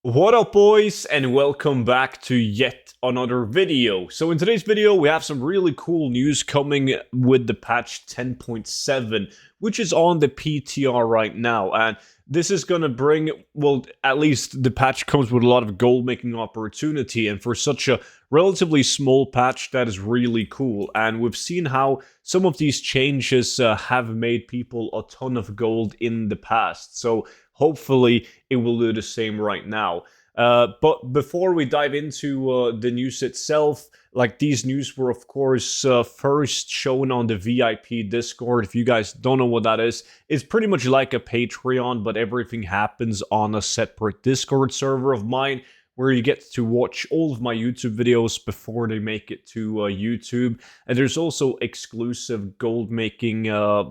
What up, boys, and welcome back to yet another video. So in today's video, we have some really cool news coming with the patch 10.7, which is on the PTR right now. And this is going to bring, well, at least the patch comes with a lot of gold making opportunity. And for such a relatively small patch, that is really cool. And we've seen how some of these changes have made people a ton of gold in the past. So hopefully it will do the same right now. But before we dive into the news itself, like these news were of course first shown on the VIP Discord. If you guys don't know what that is, it's pretty much like a Patreon, but everything happens on a separate Discord server of mine where you get to watch all of my YouTube videos before they make it to YouTube. And there's also exclusive gold making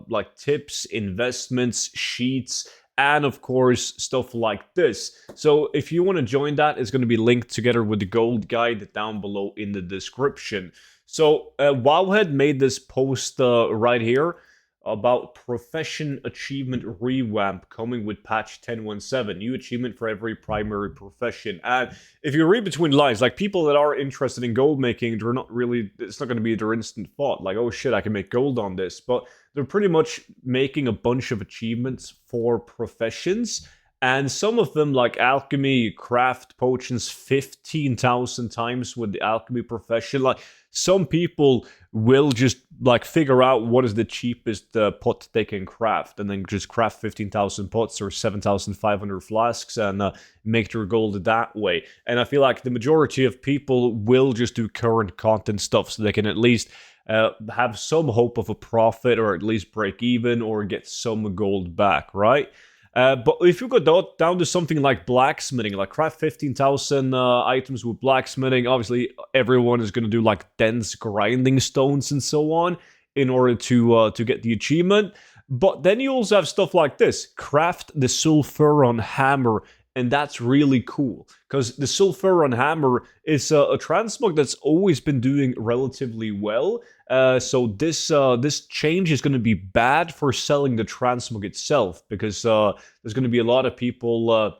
like tips, investments, sheets, and of course stuff like this. So if you want to join that, it's going to be linked together with the gold guide down below in the description. So Wowhead made this post right here about profession achievement revamp coming with patch 10.17, new achievement for every primary profession. And if you read between lines, like people that are interested in gold making, they're not really, it's not going to be their instant thought like, oh shit, I can make gold on this. But they're pretty much making a bunch of achievements for professions, and some of them, like alchemy, craft potions 15,000 times with the alchemy profession. Like some people will just like figure out what is the cheapest pot they can craft, and then just craft 15,000 pots or 7,500 flasks and make their gold that way. And I feel like the majority of people will just do current content stuff so they can at least have some hope of a profit, or at least break even, or get some gold back, right? But if you go down to something like blacksmithing, like craft 15,000 items with blacksmithing, obviously everyone is going to do like dense grinding stones and so on in order to get the achievement. But then you also have stuff like this: craft the sulfuron hammer. And that's really cool, because the sulfuron hammer is a transmog that's always been doing relatively well. So this change is going to be bad for selling the transmog itself, because there's going to be a lot of people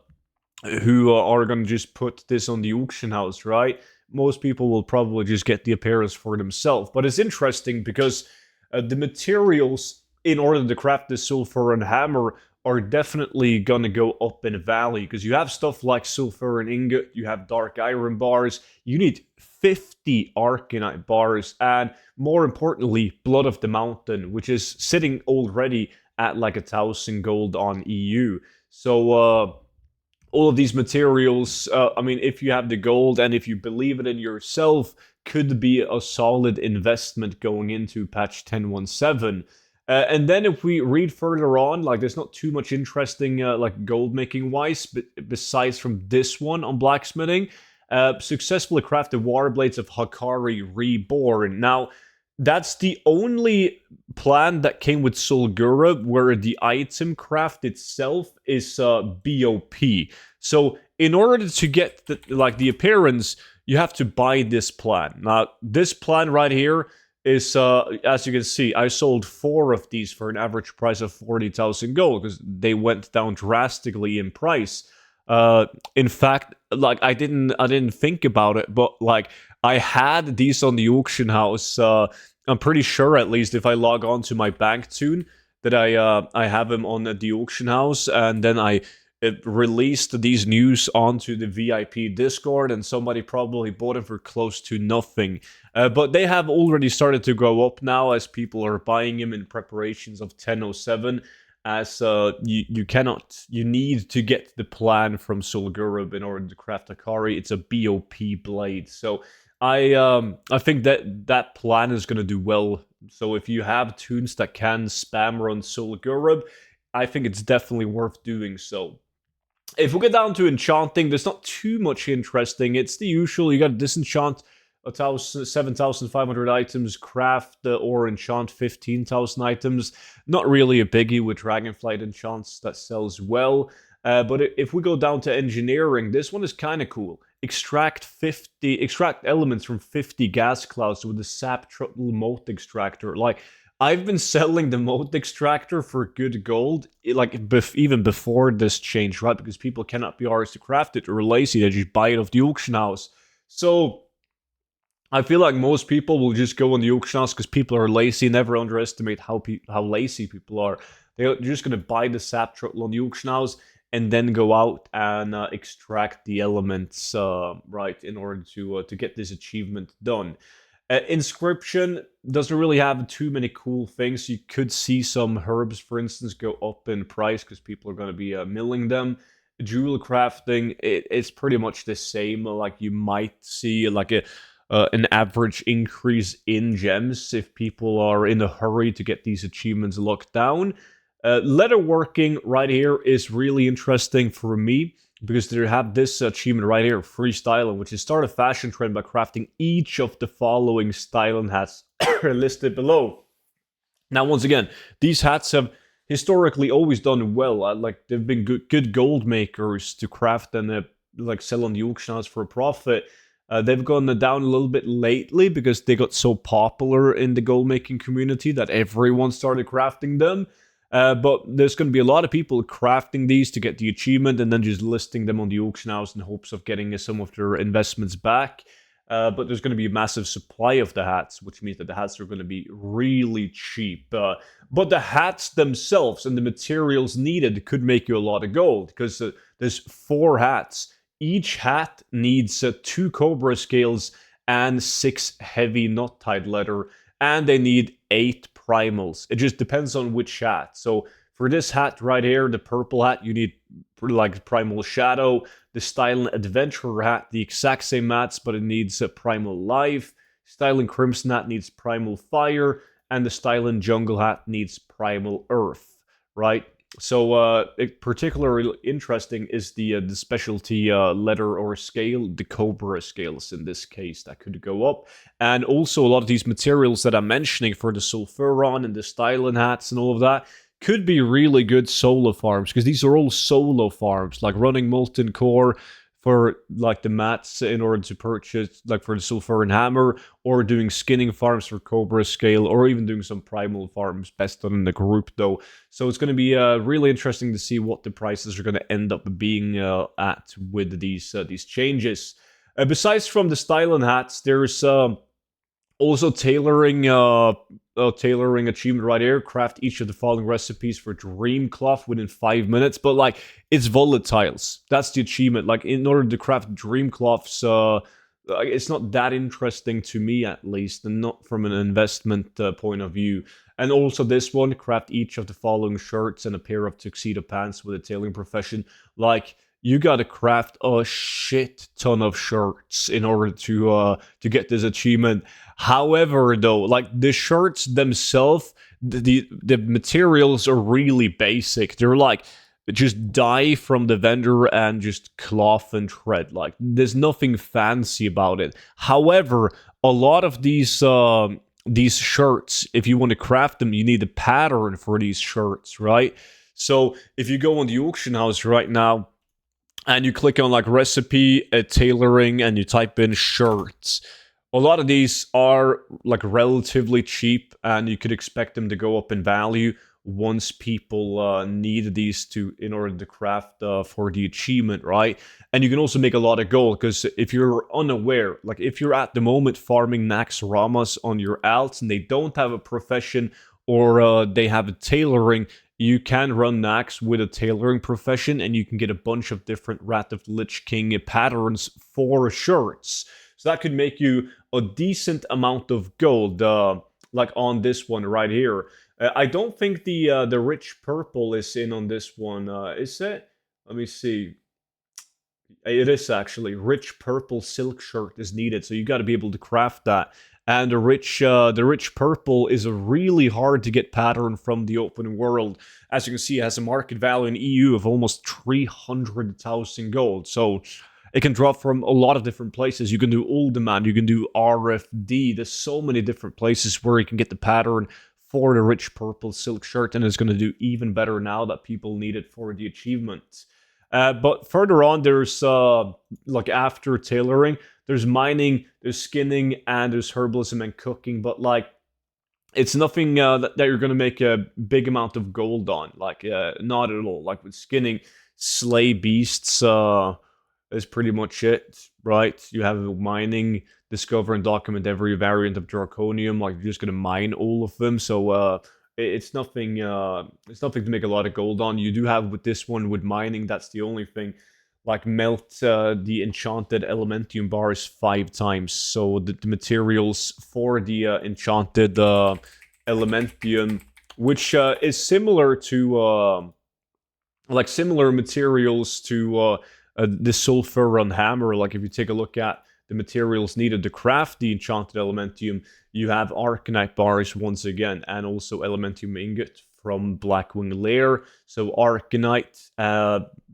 who are going to just put this on the auction house, right? Most people will probably just get the appearance for themselves. But it's interesting because the materials in order to craft the sulfuron hammer are definitely gonna go up in value, because you have stuff like sulfuron ingot, you have dark iron bars, you need 50 arcanite bars, and more importantly, blood of the mountain, which is sitting already at like 1,000 gold on EU. So all of these materials, I mean, if you have the gold and if you believe it in yourself, could be a solid investment going into patch 10.17. And then if we read further on, like there's not too much interesting like gold making wise, but besides from this one on blacksmithing, successfully crafted war blades of Hakari Reborn. Now, that's the only plan that came with Sulgura where the item craft itself is BOP. So in order to get the appearance, you have to buy this plan. Now, this plan right here is, as you can see, I sold 4 of these for an average price of 40,000 gold, because they went down drastically in price. In fact, like I didn't think about it, but like I had these on the auction house. I'm pretty sure, at least if I log on to my bank soon, that I have them on the auction house, and then I released these news onto the VIP Discord, and somebody probably bought them for close to nothing. But they have already started to go up now, as people are buying them in preparations of 10.07. As you need to get the plan from Sulgurub in order to craft Akari. It's a BOP blade, so I think that plan is going to do well. So if you have tunes that can spam run Sulgurub, I think it's definitely worth doing so. If we get down to enchanting, there's not too much interesting. It's the usual. You got to disenchant 7,500 items, craft or enchant 15,000 items. Not really a biggie with Dragonflight enchants that sells well. But if we go down to engineering, this one is kind of cool. Extract elements from 50 gas clouds with the sap triple mote extractor. Like, I've been selling the moat extractor for good gold, like even before this change, right? Because people cannot be arsed to craft it or lazy; they just buy it off the auction house. So I feel like most people will just go on the auction house because people are lazy. Never underestimate how lazy people are. They're just gonna buy the sap turtle on the auction house and then go out and extract the elements, right, in order to get this achievement done. Inscription doesn't really have too many cool things. You could see some herbs, for instance, go up in price because people are going to be milling them. Jewel crafting, it's pretty much the same. Like you might see like an average increase in gems if people are in a hurry to get these achievements locked down. Leatherworking right here is really interesting for me because they have this achievement right here, freestyling, which is start a fashion trend by crafting each of the following styling hats listed below. Now, once again, these hats have historically always done well. Like they've been good gold makers to craft and like sell on the auction house for a profit. They've gone down a little bit lately because they got so popular in the gold making community that everyone started crafting them. But there's going to be a lot of people crafting these to get the achievement and then just listing them on the auction house in hopes of getting some of their investments back. But there's going to be a massive supply of the hats, which means that the hats are going to be really cheap. But the hats themselves and the materials needed could make you a lot of gold because there's 4 hats. Each hat needs 2 cobra scales and 6 heavy knot-tied leather, and they need 8 primals. It just depends on which hat. So for this hat right here, the purple hat, you need like primal shadow. The styling adventurer hat, the exact same mats, but it needs a primal life. Styling crimson hat needs primal fire, and the styling jungle hat needs primal earth. Right. So, particularly interesting is the specialty letter or scale, the Cobra scales in this case that could go up, and also a lot of these materials that I'm mentioning for the Sulfuron and the styling hats and all of that could be really good solo farms because these are all solo farms, like running molten core for like the mats in order to purchase like for the sulfur and hammer, or doing skinning farms for cobra scale, or even doing some primal farms, best done in the group though. So it's going to be really interesting to see what the prices are going to end up being at with these changes. Besides from the styling hats, there's also tailoring achievement right here. Craft each of the following recipes for dream cloth within 5 minutes. But like it's volatiles. That's the achievement. Like in order to craft dream cloths, it's not that interesting to me at least, and not from an investment point of view. And also this one, craft each of the following shirts and a pair of tuxedo pants with a tailoring profession. Like you gotta craft a shit ton of shirts in order to get this achievement. However, though, like the shirts themselves, the materials are really basic. They're like just dye from the vendor and just cloth and thread. Like there's nothing fancy about it. However, a lot of these shirts, if you want to craft them, you need a pattern for these shirts, right? So if you go on the auction house right now and you click on like recipe, tailoring, and you type in shirts, a lot of these are like relatively cheap, and you could expect them to go up in value once people need these to in order to craft for the achievement, right? And you can also make a lot of gold because if you're unaware, like if you're at the moment farming Nax Ramas on your alts and they don't have a profession, or they have a tailoring, you can run Nax with a tailoring profession and you can get a bunch of different Wrath of the Lich King patterns for shirts. So that could make you a decent amount of gold, like on this one right here. I don't think the rich purple is in on this one. Is it? Let me see. It is actually rich purple silk shirt is needed, so you got to be able to craft that. And the rich purple is a really hard to get pattern from the open world. As you can see, it has a market value in EU of almost 300,000 gold. So it can drop from a lot of different places. You can do all demand, you can do RFD. There's so many different places where you can get the pattern for the rich purple silk shirt, and it's going to do even better now that people need it for the achievement. But further on, there's like after tailoring, there's mining, there's skinning, and there's herbalism and cooking. But like it's nothing that you're going to make a big amount of gold on. Like, not at all. Like with skinning slay beasts, is pretty much it, right? You have mining, discover and document every variant of Draconium. Like, you're just going to mine all of them. So, it's nothing. It's nothing to make a lot of gold on. You do have with this one with mining. That's the only thing. Like melt the enchanted elementium bars 5 times. So the materials for the enchanted elementium, which is similar to like similar materials to the sulfur on hammer. Like if you take a look at the materials needed to craft the enchanted elementium, you have arcanite bars once again, and also elementium ingot from Blackwing Lair. So arcanite,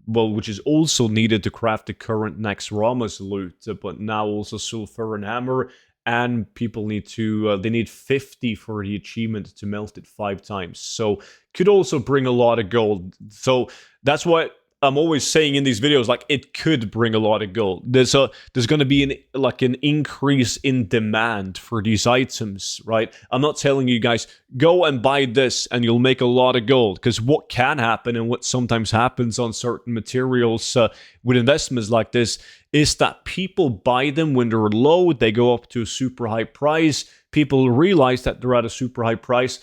well, which is also needed to craft the current Nex Ramos loot, but now also sulfur and hammer. And people need to, they need 50 for the achievement to melt it 5 times. So could also bring a lot of gold. So that's what I'm always saying in these videos, like it could bring a lot of gold. There's going to be an increase in demand for these items, right? I'm not telling you guys go and buy this and you'll make a lot of gold, because what can happen and what sometimes happens on certain materials with investments like this is that people buy them when they're low. They go up to a super high price. People realize that they're at a super high price,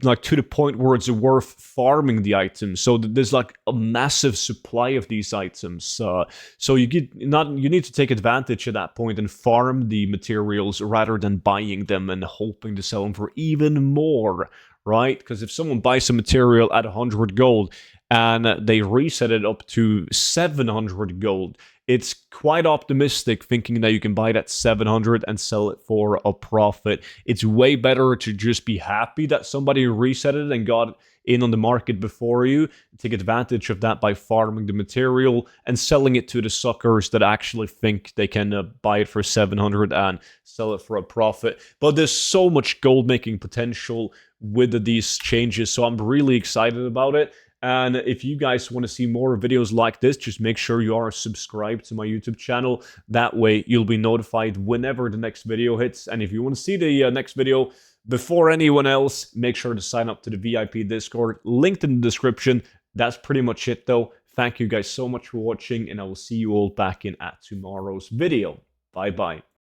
like to the point where it's worth farming the items. So there's like a massive supply of these items. So you need to take advantage at that point and farm the materials rather than buying them and hoping to sell them for even more, right? Because if someone buys a material at 100 gold and they reset it up to 700 gold, it's quite optimistic thinking that you can buy that 700 and sell it for a profit. It's way better to just be happy that somebody reset it and got in on the market before you, take advantage of that by farming the material and selling it to the suckers that actually think they can buy it for 700 and sell it for a profit. But there's so much gold making potential with these changes, so I'm really excited about it. And if you guys want to see more videos like this, just make sure you are subscribed to my YouTube channel. That way, you'll be notified whenever the next video hits. And if you want to see the next video before anyone else, make sure to sign up to the VIP Discord, linked in the description. That's pretty much it, though. Thank you guys so much for watching, and I will see you all back in at tomorrow's video. Bye-bye.